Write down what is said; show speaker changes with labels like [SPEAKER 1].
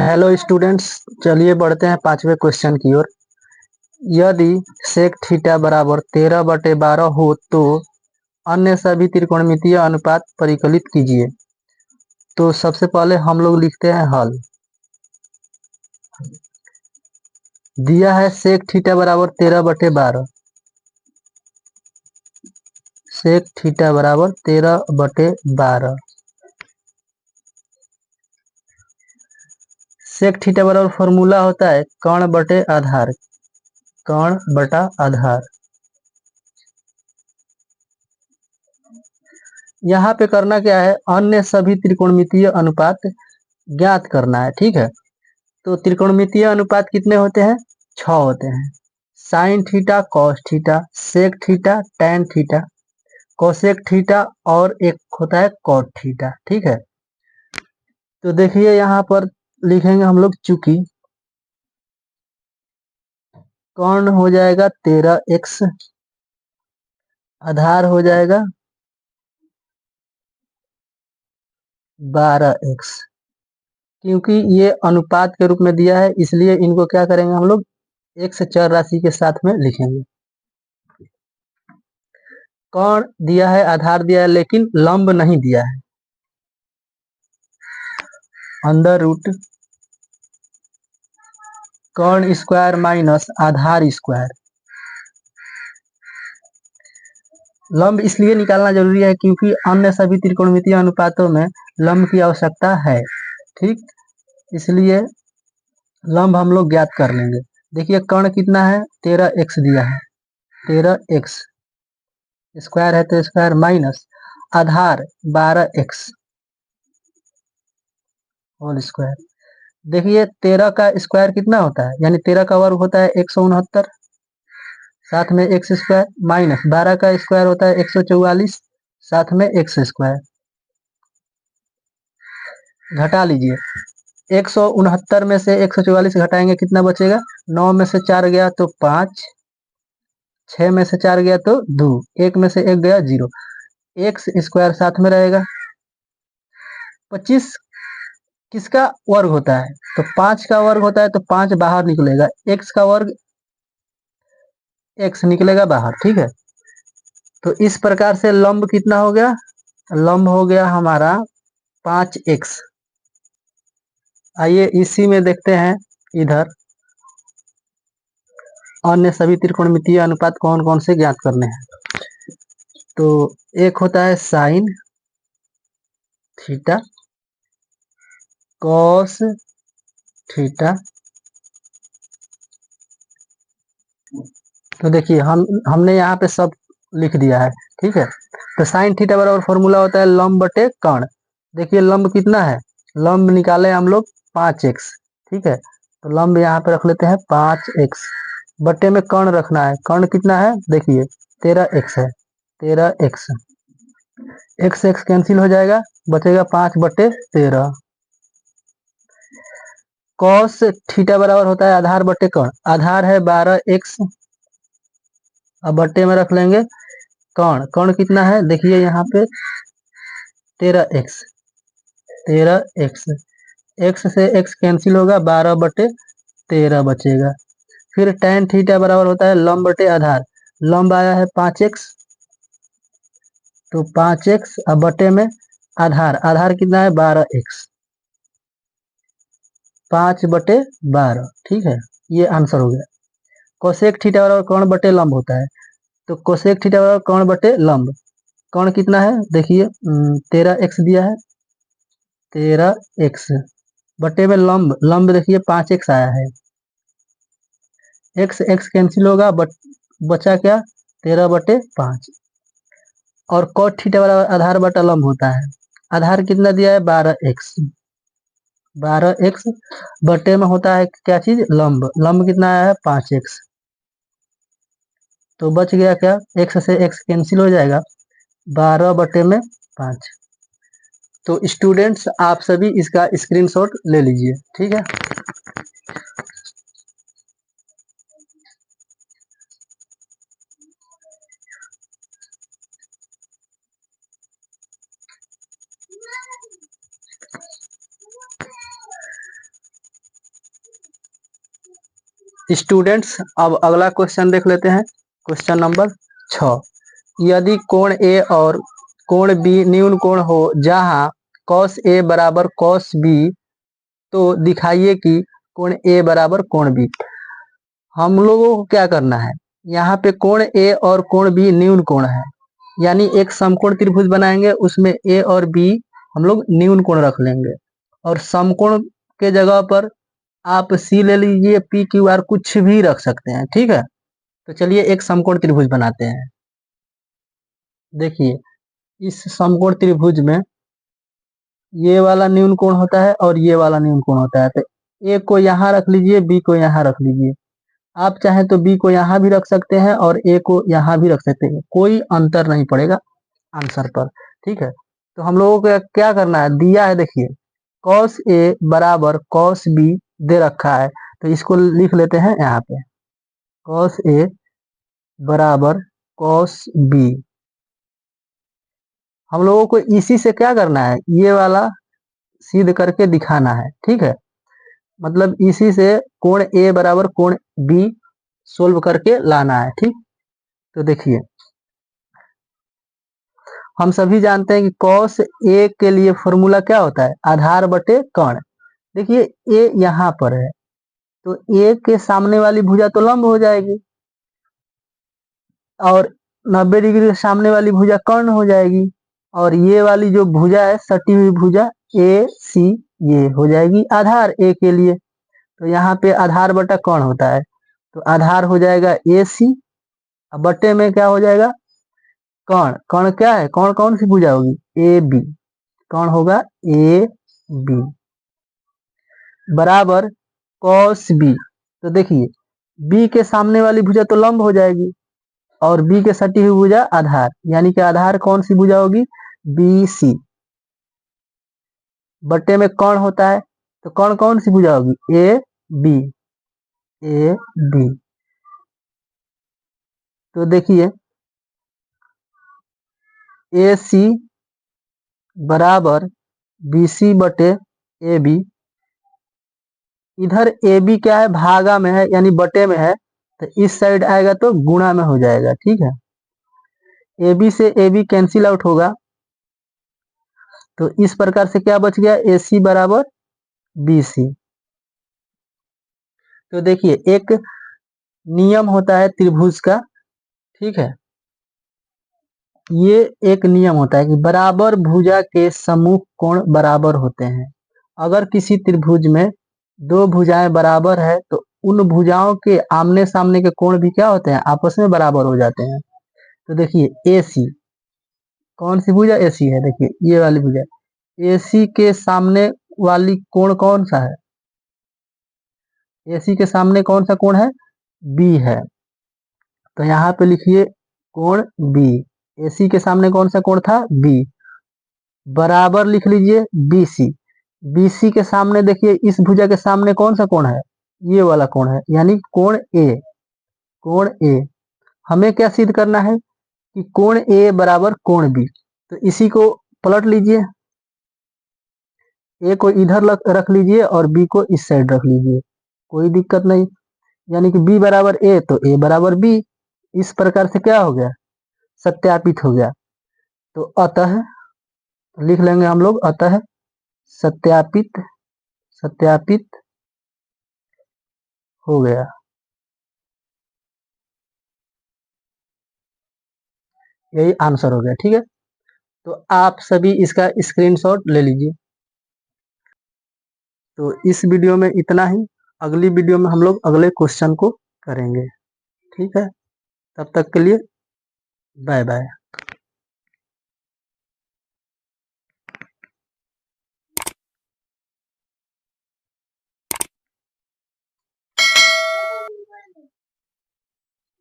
[SPEAKER 1] Hello students, चलिए बढ़ते हैं पांचवें क्वेश्चन की ओर। यदि सेक थीटा बराबर 13/12 हो तो अन्य सभी त्रिकोणमितीय अनुपात परिकलित कीजिए। तो सबसे पहले हम लोग लिखते हैं हल। दिया है सेक थीटा बराबर 13/12। सेक थीटा बराबर 13/12। सेक थीटा बराबर फॉर्मूला होता है कर्ण बटे आधार। कर्ण बटा आधार। यहाँ पे करना क्या है, अन्य सभी त्रिकोणमितीय अनुपात ज्ञात करना है। ठीक है, तो त्रिकोणमितीय अनुपात कितने होते हैं? 6 होते हैं। Sine theta, cos theta, sec theta, tan theta, cosec theta और एक होता है कॉट थीटा। ठीक है, तो देखिए यहाँ पर लिखेंगे हम लोग, चूंकि कर्ण हो जाएगा 13x, आधार हो जाएगा 12x। क्योंकि ये अनुपात के रूप में दिया है, इसलिए इनको क्या करेंगे हम लोग, x चर राशि के साथ में लिखेंगे। कर्ण दिया है, आधार दिया है, लेकिन लंब नहीं दिया है। अंडर रूट कर्ण स्क्वायर माइनस आधार स्क्वायर। लंब इसलिए निकालना जरूरी है क्योंकि अन्य सभी त्रिकोणमितीय अनुपातों में लंब की आवश्यकता है। ठीक, इसलिए लंब हम लोग ज्ञात कर लेंगे। देखिए कर्ण कितना है, 13x दिया है, 13x स्क्वायर है तो स्क्वायर माइनस आधार 12x होल स्क्वायर। देखिए 13 का स्क्वायर कितना होता है, यानी 13 का वर्ग होता है 169, साथ में एक्स स्क्वायर, माइनस 12 का स्क्वायर होता है 144, साथ में एक्स स्क्वायर। घटा लीजिए, 169 में से 144 घटाएंगे कितना बचेगा, 9 में से 4 गया तो 5, 6 में से 4 गया तो 2, 1 में से 1 गया 0, एक्स स्क्वायर साथ में रहेगा। 25 किसका वर्ग होता है, तो 5 का वर्ग होता है, तो 5 बाहर निकलेगा, एक्स का वर्ग एक्स निकलेगा बाहर। ठीक है, तो इस प्रकार से लंब कितना हो गया, लंब हो गया हमारा 5x। आइए इसी में देखते हैं इधर अन्य सभी त्रिकोणमितीय अनुपात कौन कौन से ज्ञात करने हैं। तो एक होता है साइन थीटा, कॉस थीटा। तो देखिए हमने यहाँ पे सब लिख दिया है। ठीक है, तो साइन थीटा बराबर फॉर्मूला होता है लंब बटे कर्ण। देखिए लंब कितना है, लंब निकाले हम लोग 5x। ठीक है, तो लंब यहाँ पे रख लेते हैं 5x, बटे में कर्ण रखना है। कर्ण कितना है, देखिए 13x है, 13x, x x कैंसिल हो जाएगा, बचेगा 5/13। कॉस थीटा बराबर होता है आधार बटे कर्ण। आधार है 12x, अब बटे में रख लेंगे कर्ण। कर्ण कितना है, देखिए यहाँ पे 13x, 13x, x से x कैंसिल होगा, 12/13 बचेगा। फिर tan थीटा बराबर होता है लंब बटे आधार। लंब आया है 5x, तो 5x अब बटे में आधार, आधार कितना है 12x, 5/12। ठीक है, ये आंसर हो गया। कोसेक थीटा बराबर कर्ण बटे लंब होता है, तो कोसेक थीटा बराबर कर्ण बटे लंब। कर्ण कितना है, देखिए 13x दिया है, 13x बटे में लंब, लंब देखिए 5x आया है, x x कैंसिल होगा, बचा क्या 13/5। और cot थीटा बराबर आधार बटा लंब होता है। आधार कितना दिया है 12x, 12x बटे में होता है क्या चीज, लंब। लंब कितना आया है 5x, तो बच गया क्या, x से x कैंसिल हो जाएगा, 12/5। तो स्टूडेंट्स आप सभी इसका स्क्रीनशॉट ले लीजिए। ठीक है, स्टूडेंट्स अब अगला क्वेश्चन देख लेते हैं। क्वेश्चन नंबर 6, यदि कोण ए और कोण बी न्यून कोण हो जहां cos ए बराबर cos बी, तो दिखाइए कि कोण ए बराबर कोण बी। हम लोगों को क्या करना है, यहाँ पे कोण ए और कोण बी न्यून कोण है, यानी एक समकोण त्रिभुज बनाएंगे, उसमें ए और बी हम लोग न्यून कोण रख लेंगे, और समकोण के जगह पर आप सी ले लीजिए, पी क्यू आर कुछ भी रख सकते हैं, ठीक है। तो चलिए एक समकोण त्रिभुज बनाते हैं। देखिए इस समकोण त्रिभुज में ये वाला न्यून कोण होता है और ये वाला न्यून कोण होता है, तो ए को यहाँ रख लीजिए, बी को यहाँ रख लीजिए। आप चाहें तो बी को यहाँ भी रख सकते हैं और ए को यहाँ भी रख सकते हैं, कोई अंतर नहीं पड़ेगा आंसर पर, ठीक है। तो हम लोगों को क्या करना है, दिया है, देखिए cos ए बराबर cos बी दे रखा है, तो इसको लिख लेते हैं यहाँ पे, cos ए बराबर cos बी। हम लोगों को इसी से क्या करना है, ये वाला सिद्ध करके दिखाना है, ठीक है। मतलब इसी से कोण ए बराबर कोण बी सोल्व करके लाना है, ठीक। तो देखिए हम सभी जानते हैं कि cos ए के लिए फॉर्मूला क्या होता है, आधार बटे कर्ण। देखिए ए यहाँ पर है, तो ए के सामने वाली भुजा तो लंब हो जाएगी, और 90 डिग्री के सामने वाली भुजा कर्ण हो जाएगी, और ये वाली जो भुजा है सटी हुई भुजा ए सी, ये हो जाएगी आधार ए के लिए। तो यहाँ पे आधार बटा कर्ण होता है, तो आधार हो जाएगा ए सी, बटे में क्या हो जाएगा, कर्ण। कर्ण क्या है, कौन कौन सी भुजा होगी, ए बी, कौन होगा ए बी, बराबर cos बी। तो देखिए बी के सामने वाली भुजा तो लंब हो जाएगी, और बी के सटी हुई भुजा आधार, यानी कि आधार कौन सी भुजा होगी, बी सी, बट्टे में कर्ण होता है, तो कर्ण कौन सी भुजा होगी, ए बी, ए बी। तो देखिए ए सी बराबर बी सी बटे ए बी, इधर ए बी क्या है, भागा में है यानी बटे में है, तो इस साइड आएगा तो गुणा में हो जाएगा, ठीक है। ए बी से ए बी कैंसिल आउट होगा, तो इस प्रकार से क्या बच गया, ए सी बराबर बी सी। तो देखिए एक नियम होता है त्रिभुज का, ठीक है, ये एक नियम होता है कि बराबर भुजा के समूह कोण बराबर होते हैं। अगर किसी त्रिभुज में दो भुजाएं बराबर है, तो उन भुजाओं के आमने सामने के कोण भी क्या होते हैं, आपस में बराबर हो जाते हैं। तो देखिए ए सी, कौन सी भुजा, ए सी है, देखिए ये वाली भुजा, ए सी के सामने वाली कोण कौन सा है, ए सी के सामने कौन सा कोण है, बी है, तो यहाँ पे लिखिए कोण बी। ए सी के सामने कौन सा कोण था, बी, बराबर लिख लीजिए बी सी। बी सी के सामने देखिए इस भुजा के सामने कौन सा कोण है, ये वाला कोण है, यानी कोण ए, कोण ए। हमें क्या सिद्ध करना है कि कोण ए बराबर कोण बी, तो इसी को पलट लीजिए, ए को इधर रख लीजिए और बी को इस साइड रख लीजिए, कोई दिक्कत नहीं, यानी कि बी बराबर ए तो ए बराबर बी। इस प्रकार से क्या हो गया, सत्यापित हो गया। तो अतः लिख लेंगे हम लोग, अतः सत्यापित, सत्यापित हो गया। यही आंसर हो गया, ठीक है। तो आप सभी इसका स्क्रीनशॉट ले लीजिए। तो इस वीडियो में इतना ही, अगली वीडियो में हम लोग अगले क्वेश्चन को करेंगे, ठीक है। तब तक के लिए बाय बाय।